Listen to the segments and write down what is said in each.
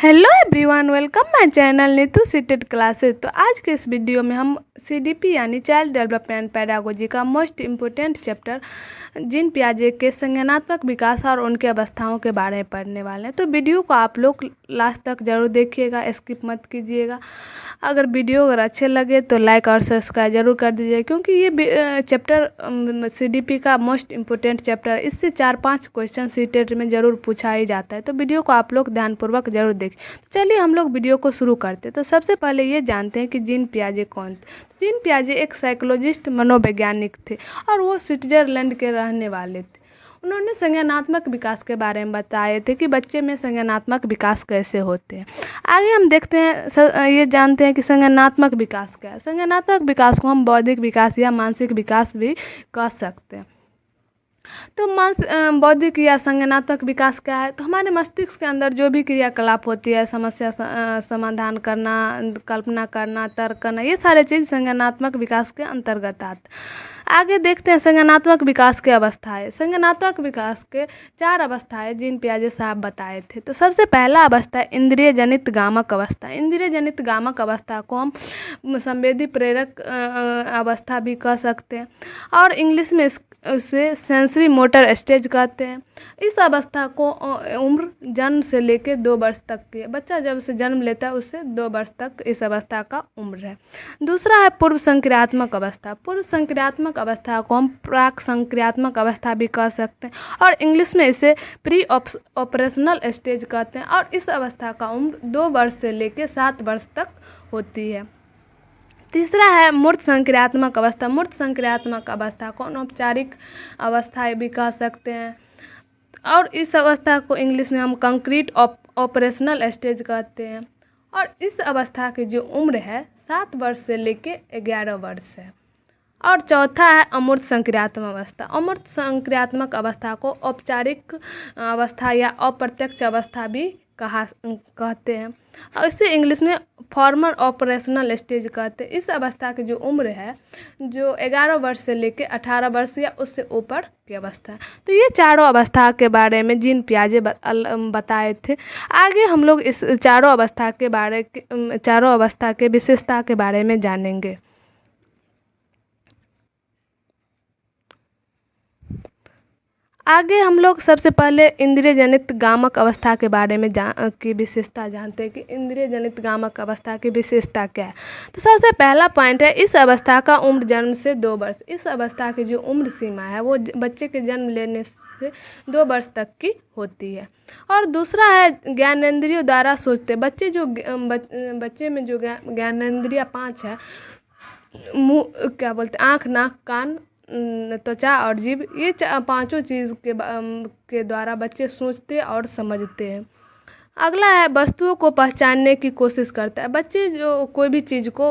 Hello everyone, welcome my channel Neetu seated classes. तो आज के इस वीडियो में हम सीडीपी यानी चाइल्ड डेवलपमेंट पैडागोजी का मोस्ट इम्पोर्टेंट चैप्टर जीन पियाजे के संज्ञानात्मक विकास और उनके अवस्थाओं के बारे में पढ़ने वाले हैं। तो वीडियो को आप लोग लास्ट तक जरूर देखिएगा, स्किप मत कीजिएगा। अगर वीडियो अगर अच्छे लगे तो लाइक और सब्सक्राइब जरूर कर दीजिए, क्योंकि ये चैप्टर सीडीपी का मोस्ट इम्पोर्टेंट चैप्टर, इससे 4-5 क्वेश्चन सीटेट में ज़रूर पूछा ही जाता है। तो वीडियो को आप लोग ध्यानपूर्वक जरूर देखें। तो चलिए हम लोग वीडियो को शुरू करते हैं। तो सबसे पहले ये जानते हैं कि जीन पियाजे कौन थे। जीन पियाजे एक साइकोलॉजिस्ट मनोवैज्ञानिक थे और वो स्विट्जरलैंड के रहने वाले थे। उन्होंने संज्ञानात्मक विकास के बारे में बताए थे कि बच्चे में संज्ञानात्मक विकास कैसे होते हैं। आगे हम देखते हैं, ये जानते हैं कि संज्ञानात्मक विकास क्या है। संज्ञानात्मक विकास को हम बौद्धिक विकास या मानसिक विकास भी कह सकते हैं। तो बौद्धिक या संज्ञानात्मक विकास क्या है? तो हमारे मस्तिष्क के अंदर जो भी क्रियाकलाप होती है, समस्या समाधान करना, कल्पना करना, तर्क करना, ये सारे चीज़ संज्ञानात्मक विकास के अंतर्गत आते। आगे देखते हैं संज्ञानात्मक विकास के अवस्थाएं। संज्ञानात्मक विकास के 4 अवस्थाएं जीन पियाजे साहब बताए थे। तो सबसे पहला अवस्था है इंद्रिय जनित गामक अवस्था। इंद्रिय जनित गामक अवस्था को हम संवेदी प्रेरक अवस्था भी कह सकते हैं और इंग्लिश में उसे सेंसरी मोटर स्टेज कहते हैं। इस अवस्था को उम्र जन्म से लेकर 2 वर्ष तक की है। बच्चा जब से जन्म लेता है उससे 2 वर्ष तक इस अवस्था का उम्र है। दूसरा है पूर्व संक्रियात्मक अवस्था। पूर्व संक्रियात्मक अवस्था को हम प्राक संक्रियात्मक अवस्था भी कह सकते हैं और इंग्लिश में इसे प्री ऑपरेशनल स्टेज कहते हैं और इस अवस्था का उम्र 2 वर्ष से लेकर 7 वर्ष तक होती है। तीसरा है मूर्त संक्रियात्मक अवस्था। मूर्त संक्रियात्मक अवस्था को अनौपचारिक अवस्था भी कह सकते हैं और इस अवस्था को इंग्लिश में हम कंक्रीट ऑपरेशनल स्टेज कहते हैं और इस अवस्था की जो उम्र है 7 वर्ष से लेके 11 वर्ष है। और चौथा है अमूर्त संक्रियात्मक अवस्था। अमूर्त संक्रियात्मक अवस्था को औपचारिक अवस्था या अप्रत्यक्ष अवस्था भी कहते हैं और इसे इंग्लिश में फॉर्मल ऑपरेशनल स्टेज कहते हैं। इस अवस्था की जो उम्र है जो 11 वर्ष से लेकर 18 वर्ष या उससे ऊपर की अवस्था है। तो ये चारों अवस्था के बारे में जीन पियाजे बताए थे। आगे हम लोग इस चारों अवस्था के विशेषता के बारे में जानेंगे। आगे हम लोग सबसे पहले इंद्रिय जनित गामक अवस्था के बारे में की विशेषता जानते हैं कि इंद्रिय जनित गामक अवस्था की विशेषता क्या है। तो सबसे पहला पॉइंट है इस अवस्था का उम्र जन्म से 2 वर्ष। इस अवस्था की जो उम्र सीमा है वो बच्चे के जन्म लेने से 2 वर्ष तक की होती है। और दूसरा है ज्ञानेंद्रियों द्वारा सोचते। बच्चे में जो ज्ञानेंद्रियाँ 5 है, मुँह क्या बोलते हैं, आँख, नाक, कान, त्वचा और जीभ, ये 5 चीज़ के द्वारा बच्चे सोचते और समझते हैं। अगला है वस्तुओं को पहचानने की कोशिश करता है। बच्चे जो कोई भी चीज़ को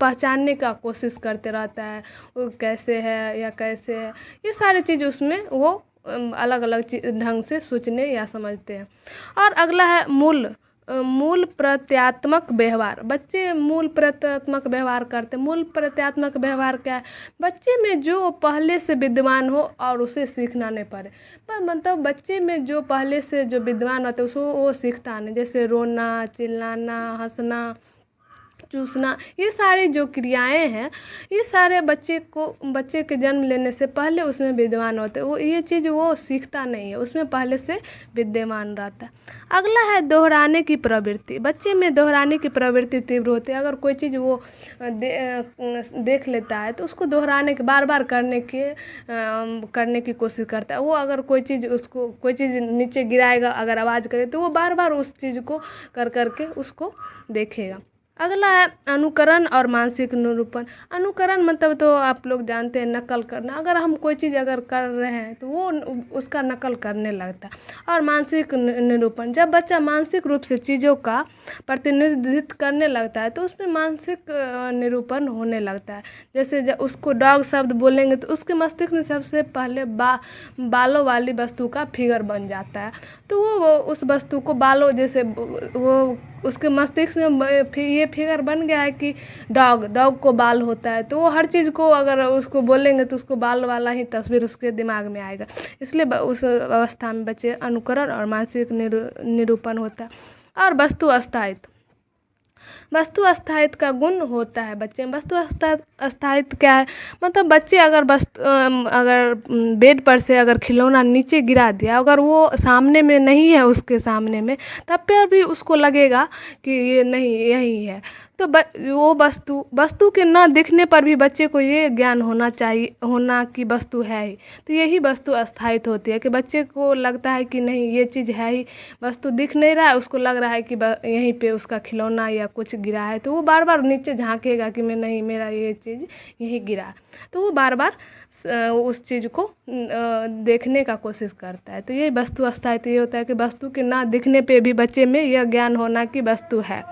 पहचानने का कोशिश करते रहता है, वो कैसे है या कैसे है, ये सारी चीज़ उसमें वो अलग अलग ढंग से सोचने या समझते हैं। और अगला है मूल प्रत्यात्मक व्यवहार। बच्चे मूल प्रत्यात्मक व्यवहार करते हैं। मूल प्रत्यात्मक व्यवहार क्या है? बच्चे में जो पहले से विद्यमान हो और उसे सीखना नहीं पड़े। मतलब बच्चे में जो पहले से जो विद्यमान होता है उसको वो सीखता नहीं, जैसे रोना, चिल्लाना, हंसना, चूसना, ये सारी जो क्रियाएं हैं ये सारे बच्चे के जन्म लेने से पहले उसमें विद्यमान होते हैं। वो ये चीज़ वो सीखता नहीं है, उसमें पहले से विद्यमान रहता है। अगला है दोहराने की प्रवृत्ति। बच्चे में दोहराने की प्रवृत्ति तीव्र होती है। अगर कोई चीज़ वो देख लेता है तो उसको दोहराने के बार बार करने की कोशिश करता है। वो अगर कोई चीज़ नीचे गिराएगा, अगर आवाज़ करे तो वो बार बार उस चीज़ को करके उसको देखेगा। अगला है अनुकरण और मानसिक निरूपण। अनुकरण मतलब तो आप लोग जानते हैं, नकल करना। अगर हम कोई चीज़ अगर कर रहे हैं तो वो उसका नकल करने लगता है। और मानसिक निरूपण, जब बच्चा मानसिक रूप से चीज़ों का प्रतिनिधित्व करने लगता है तो उसमें मानसिक निरूपण होने लगता है। जैसे जब उसको डॉग शब्द बोलेंगे तो उसके मस्तिष्क में सबसे पहले बालों वाली वस्तु का फिगर बन जाता है। तो वो उस वस्तु को बालों जैसे वो उसके मस्तिष्क में ये फिगर बन गया है कि डॉग को बाल होता है। तो वो हर चीज़ को अगर उसको बोलेंगे तो उसको बाल वाला ही तस्वीर उसके दिमाग में आएगा। इसलिए उस अवस्था में बच्चे अनुकरण और मानसिक निरूपण होता है। और वस्तु अस्थायित्व। वस्तु अस्थायित्व का गुण होता है बच्चे में। वस्तु अस्थायित्व क्या है, मतलब बच्चे अगर अगर बेड पर से अगर खिलौना नीचे गिरा दिया, अगर वो सामने में नहीं है, उसके सामने में, तब पर भी उसको लगेगा कि ये नहीं, यही है। तो वो वस्तु के न दिखने पर भी बच्चे को ये ज्ञान होना कि वस्तु है ही। तो यही वस्तु अस्थायित्व होती है कि बच्चे को लगता है कि नहीं, ये चीज़ है ही, वस्तु दिख नहीं रहा है, उसको लग रहा है कि यहीं पे उसका खिलौना या कुछ गिरा है, तो वो बार बार नीचे झांकेगा कि मैं नहीं, मेरा ये चीज़ यहीं गिरा है। तो वो बार बार उस चीज़ को देखने का कोशिश करता है। तो ये वस्तु अस्थायित्व ये होता है कि वस्तु के ना दिखने पे भी बच्चे में यह ज्ञान होना कि वस्तु है।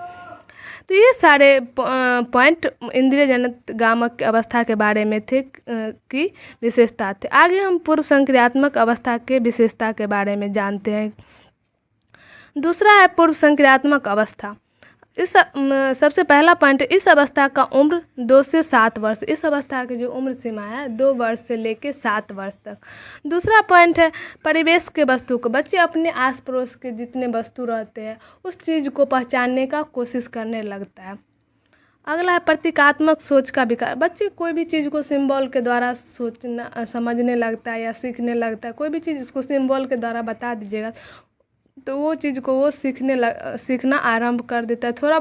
तो ये सारे पॉइंट इंद्रियजनित गामक अवस्था के बारे में थे की विशेषता थे। आगे हम पूर्व संक्रियात्मक अवस्था के विशेषता के बारे में जानते हैं। दूसरा है पूर्व संक्रियात्मक अवस्था। इस सबसे पहला पॉइंट, इस अवस्था का उम्र 2 से 7 वर्ष। इस अवस्था की जो उम्र सीमा है 2 वर्ष से लेकर 7 वर्ष तक। दूसरा पॉइंट है परिवेश के वस्तु को। बच्चे अपने आस पड़ोस के जितने वस्तु रहते हैं उस चीज़ को पहचानने का कोशिश करने लगता है। अगला है प्रतीकात्मक सोच का विकास। बच्चे कोई भी चीज़ को सिंबल के द्वारा सोचना समझने लगता है या सीखने लगता है। कोई भी चीज़ उसको सिंबल के द्वारा बता दीजिएगा तो वो चीज़ को वो सीखना आरंभ कर देता है। थोड़ा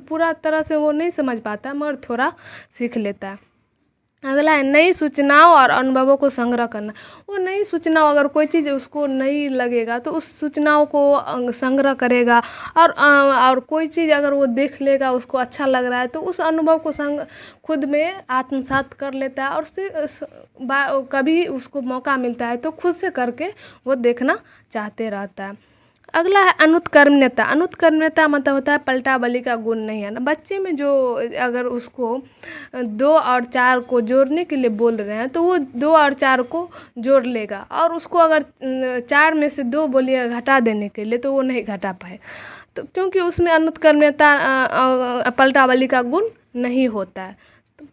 पूरा तरह से वो नहीं समझ पाता मगर थोड़ा सीख लेता है। अगला है नई सूचनाओं और अनुभवों को संग्रह करना। वो नई सूचनाओं, अगर कोई चीज़ उसको नहीं लगेगा तो उस सूचनाओं को संग्रह करेगा, और कोई चीज़ अगर वो देख लेगा उसको अच्छा लग रहा है तो उस अनुभव को खुद में आत्मसात कर लेता है, और कभी उसको मौका मिलता है तो खुद से करके वो देखना चाहते रहता है। अगला है अनुत्कर्मण्यता। अनुत्कर्मण्यता मतलब होता है पलटा बली का गुण नहीं है ना। बच्चे में जो अगर उसको 2 और 4 को जोड़ने के लिए बोल रहे हैं तो वो 2 और 4 को जोड़ लेगा, और उसको अगर 4 में से 2 बोलिए घटा देने के लिए तो वो नहीं घटा पाए, तो क्योंकि उसमें अनुत्कर्मण्यता पलटा बली का गुण नहीं होता है। तो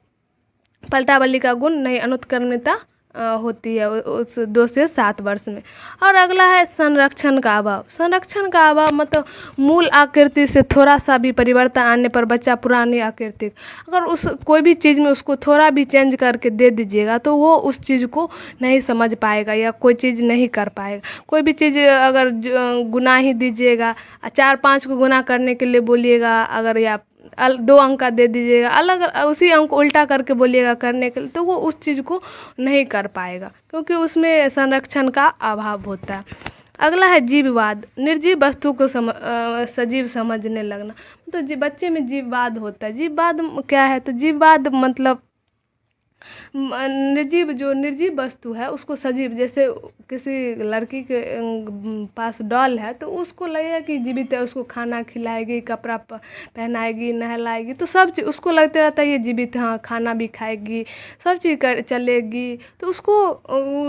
पलटा बली का गुण नहीं, अनुत्कर्मण्यता होती है उस 2 से 7 वर्ष में। और अगला है संरक्षण का अभाव। संरक्षण का अभाव मतलब मूल आकृति से थोड़ा सा भी परिवर्तन आने पर बच्चा पुरानी आकृति, अगर उस कोई भी चीज़ में उसको थोड़ा भी चेंज करके दे दीजिएगा तो वो उस चीज़ को नहीं समझ पाएगा या कोई चीज़ नहीं कर पाएगा। कोई भी चीज़ अगर गुना ही दीजिएगा, 4-5 को गुना करने के लिए बोलिएगा अगर, या 2 अंक का दे दीजिएगा, अलग उसी अंक को उल्टा करके बोलिएगा करने के लिए, तो वो उस चीज़ को नहीं कर पाएगा क्योंकि उसमें संरक्षण का अभाव होता है। अगला है जीववाद। निर्जीव वस्तु को सजीव समझने लगना। तो बच्चे में जीववाद होता है। जीववाद क्या है, तो जीववाद मतलब निर्जीव वस्तु है उसको सजीव, जैसे किसी लड़की के पास डॉल है तो उसको लगेगा कि जीवित है, उसको खाना खिलाएगी, कपड़ा पहनाएगी, नहलाएगी, तो सब चीज़ उसको लगता रहता है ये जीवित है, हाँ खाना भी खाएगी, सब चीज़ चलेगी, तो उसको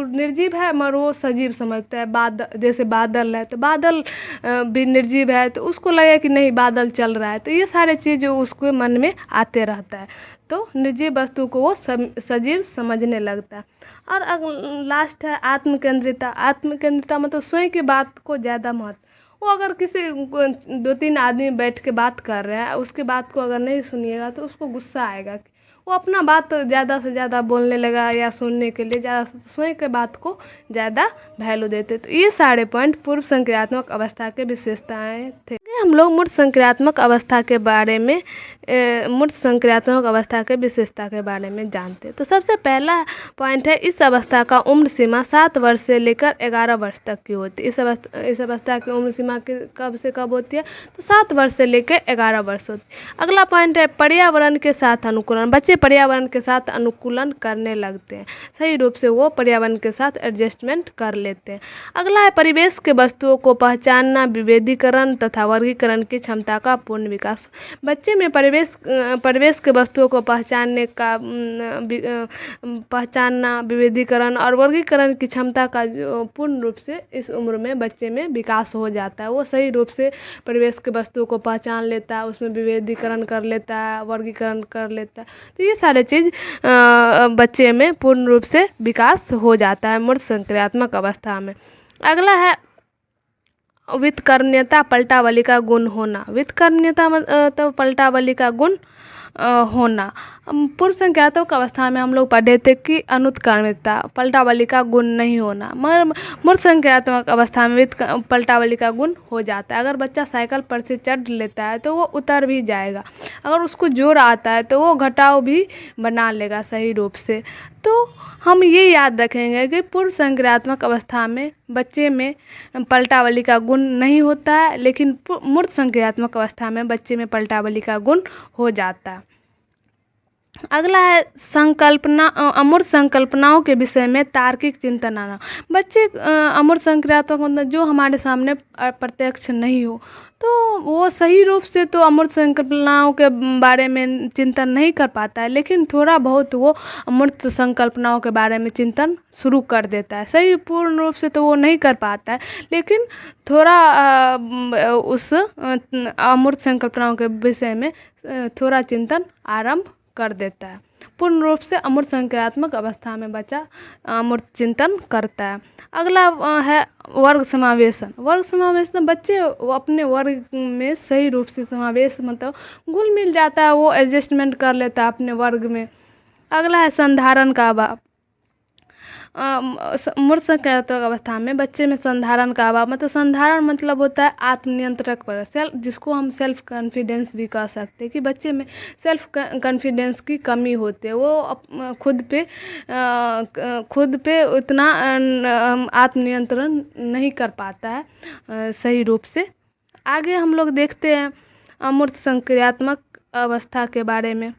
निर्जीव है मगर वो सजीव समझता है। जैसे बादल है तो बादल भी निर्जीव है तो उसको लगेगा कि नहीं बादल चल रहा है। तो ये सारे चीज़ उसके मन में आते रहता है, तो निर्जीव वस्तु को वो सजीव समझने लगता है। और लास्ट है आत्मकेंद्रिता। आत्मकेंद्रिता मतलब स्वयं की बात को ज़्यादा महत्व। वो अगर किसी 2-3 आदमी बैठ के बात कर रहे हैं, उसके बात को अगर नहीं सुनिएगा तो उसको गुस्सा आएगा, वो अपना बात ज़्यादा से ज़्यादा बोलने लगा या सुनने के लिए ज़्यादा स्वयं के बात को ज़्यादा वैल्यू देते। तो ये सारे पॉइंट पूर्व संक्रियात्मक अवस्था के विशेषताएं थे। हम लोग मूर्त संक्रियात्मक अवस्था के बारे में मूर्त संक्रियात्मक अवस्था के विशेषता के बारे में जानते हैं। तो सबसे पहला पॉइंट है इस अवस्था का उम्र सीमा 7 वर्ष से लेकर 11 वर्ष तक की होती है। इस अवस्था की उम्र सीमा कब से कब होती है, तो 7 वर्ष से लेकर 11 वर्ष होती है। अगला पॉइंट है पर्यावरण के साथ अनुकूलन। बच्चे पर्यावरण के साथ अनुकूलन करने लगते हैं, सही रूप से वो पर्यावरण के साथ एडजस्टमेंट कर लेते हैं। अगला है परिवेश के वस्तुओं को पहचानना, विभेदीकरण तथा वर्गीकरण की क्षमता का पूर्ण विकास। बच्चे में परिवेश के वस्तुओं को पहचानना, विभेदीकरण और वर्गीकरण की क्षमता का जो पूर्ण रूप से इस उम्र में बच्चे में विकास हो जाता है। वो सही रूप से परिवेश के वस्तुओं को पहचान लेता है, उसमें विभेदीकरण कर लेता है, वर्गीकरण कर लेता है। तो ये सारे चीज़ बच्चे में पूर्ण रूप से विकास हो जाता है मूर्त संक्रियात्मक अवस्था में। अगला है वित्तकर्ण्यता पलटावली का गुण होना। वित्तकर्ण्यता तो पलटावली का गुण होना। पूर्व संज्ञात्मक अवस्था में हम लोग पढ़े थे कि अनुत्क्रमितता पलटावली का गुण नहीं होना, मगर मूर्त संज्ञात्मक अवस्था में पलटावली का गुण हो जाता है। अगर बच्चा साइकिल पर से चढ़ लेता है तो वो उतर भी जाएगा, अगर उसको जोर आता है तो वो घटाव भी बना लेगा सही रूप से। तो हम ये याद रखेंगे कि पूर्व संज्ञात्मक अवस्था में बच्चे में पलटावली का गुण नहीं होता है, लेकिन मूर्त संज्ञात्मक अवस्था में बच्चे में पलटावली का गुण हो जाता है। अगला है संकल्पना, अमूर्त संकल्पनाओं के विषय में तार्किक चिंतन आना। बच्चे अमूर्त संज्ञात्मक मतलब जो हमारे सामने प्रत्यक्ष नहीं हो, तो वो सही रूप से तो अमूर्त संकल्पनाओं के बारे में चिंतन नहीं कर पाता है, लेकिन थोड़ा बहुत वो अमूर्त संकल्पनाओं के बारे में चिंतन शुरू कर देता है। सही पूर्ण रूप से तो वो नहीं कर पाता है, लेकिन थोड़ा उस अमूर्त संकल्पनाओं के विषय में थोड़ा चिंतन आरंभ कर देता है। पूर्ण रूप से अमूर्त संज्ञात्मक अवस्था में बच्चा अमूर्त चिंतन करता है। अगला है वर्ग समावेशन। वर्ग समावेशन बच्चे अपने वर्ग में सही रूप से समावेश मतलब घुल मिल जाता है, वो एडजस्टमेंट कर लेता है अपने वर्ग में। अगला है संधारण का अभाव। मूर्त संज्ञात्मक अवस्था में बच्चे में संधारण का अभाव, मतलब संधारण मतलब होता है आत्मनियंत्रक पर, जिसको हम सेल्फ कॉन्फिडेंस भी कह सकते हैं कि बच्चे में सेल्फ कॉन्फिडेंस की कमी होती है। वो खुद पे उतना आत्मनियंत्रण नहीं कर पाता है सही रूप से। आगे हम लोग देखते हैं अमूर्त संज्ञात्मक अवस्था के बारे में।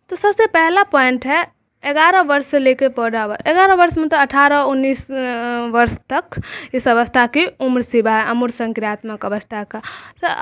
तो सबसे पहला पॉइंट है 11 वर्ष से लेकर 15 वर्ष। 11 वर्ष मतलब 18-19 वर्ष तक इस अवस्था की उम्र सीमा है अमूर्त संज्ञात्मक अवस्था का।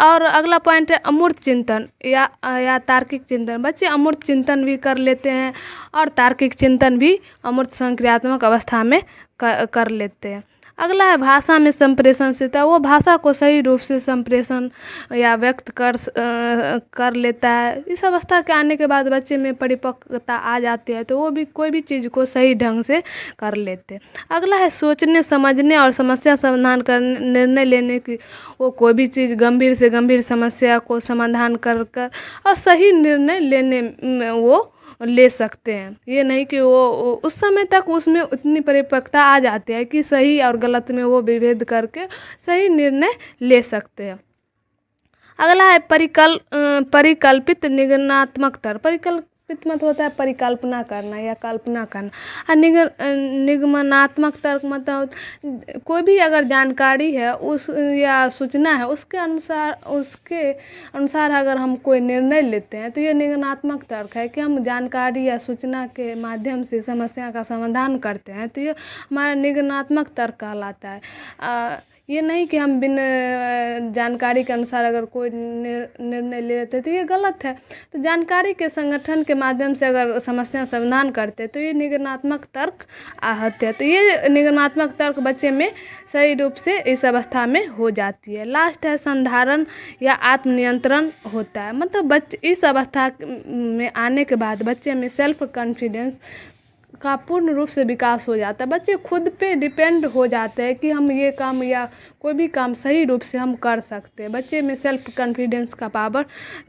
और अगला पॉइंट है अमूर्त चिंतन या तार्किक चिंतन। बच्चे अमूर्त चिंतन भी कर लेते हैं और तार्किक चिंतन भी अमूर्त संज्ञात्मक अवस्था में कर लेते हैं। अगला है भाषा में संप्रेषणशीलता। वो भाषा को सही रूप से संप्रेषण या व्यक्त कर लेता है। इस अवस्था के आने के बाद बच्चे में परिपक्वता आ जाती है, तो वो भी कोई भी चीज़ को सही ढंग से कर लेते हैं। अगला है सोचने समझने और समस्या समाधान कर निर्णय लेने की। वो कोई भी चीज़ गंभीर से गंभीर समस्या को समाधान कर और सही निर्णय लेने में वो ले सकते हैं। ये नहीं कि वो उस समय तक उसमें उतनी परिपक्वता आ जाती है कि सही और गलत में वो विभेद करके सही निर्णय ले सकते हैं। अगला है परिकल्पित निगमनात्मक तर्क। परिकल्पित मतलब होता है परिकल्पना करना या कल्पना करना, और निगमनात्मक तर्क मतलब कोई भी अगर जानकारी है उस या सूचना है उसके अनुसार अगर हम कोई निर्णय लेते हैं, तो ये निगमनात्मक तर्क है कि हम जानकारी या सूचना के माध्यम से समस्या का समाधान करते हैं, तो ये हमारा निगमनात्मक तर्क कहलाता है। ये नहीं कि हम बिना जानकारी के अनुसार अगर कोई निर्णय ले लेते तो ये गलत है। तो जानकारी के संगठन के माध्यम से अगर समस्या समाधान करते तो ये निगमनात्मक तर्क आहत है। तो ये निगमनात्मक तर्क बच्चे में सही रूप से इस अवस्था में हो जाती है। लास्ट है संधारण या आत्मनियंत्रण होता है, मतलब बच्चे इस अवस्था में आने के बाद बच्चे में सेल्फ कॉन्फिडेंस का पूर्ण रूप से विकास हो जाता है। बच्चे खुद पे डिपेंड हो जाते हैं कि हम ये काम या कोई भी काम सही रूप से हम कर सकते हैं। बच्चे में सेल्फ कॉन्फिडेंस का पावर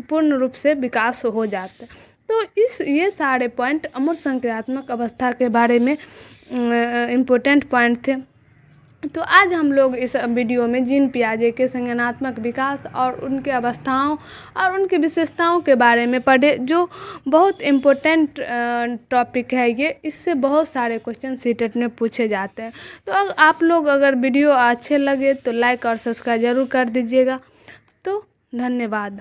पूर्ण रूप से विकास हो जाता है। तो ये सारे पॉइंट अमूर्त संज्ञात्मक अवस्था के बारे में इम्पोर्टेंट पॉइंट थे। तो आज हम लोग इस वीडियो में जीन पियाजे के संज्ञानात्मक विकास और उनके अवस्थाओं और उनकी विशेषताओं के बारे में पढ़े, जो बहुत इम्पोर्टेंट टॉपिक है ये। इससे बहुत सारे क्वेश्चन सीटेट में पूछे जाते हैं। तो आप लोग अगर वीडियो अच्छे लगे तो लाइक और सब्सक्राइब ज़रूर कर दीजिएगा। तो धन्यवाद।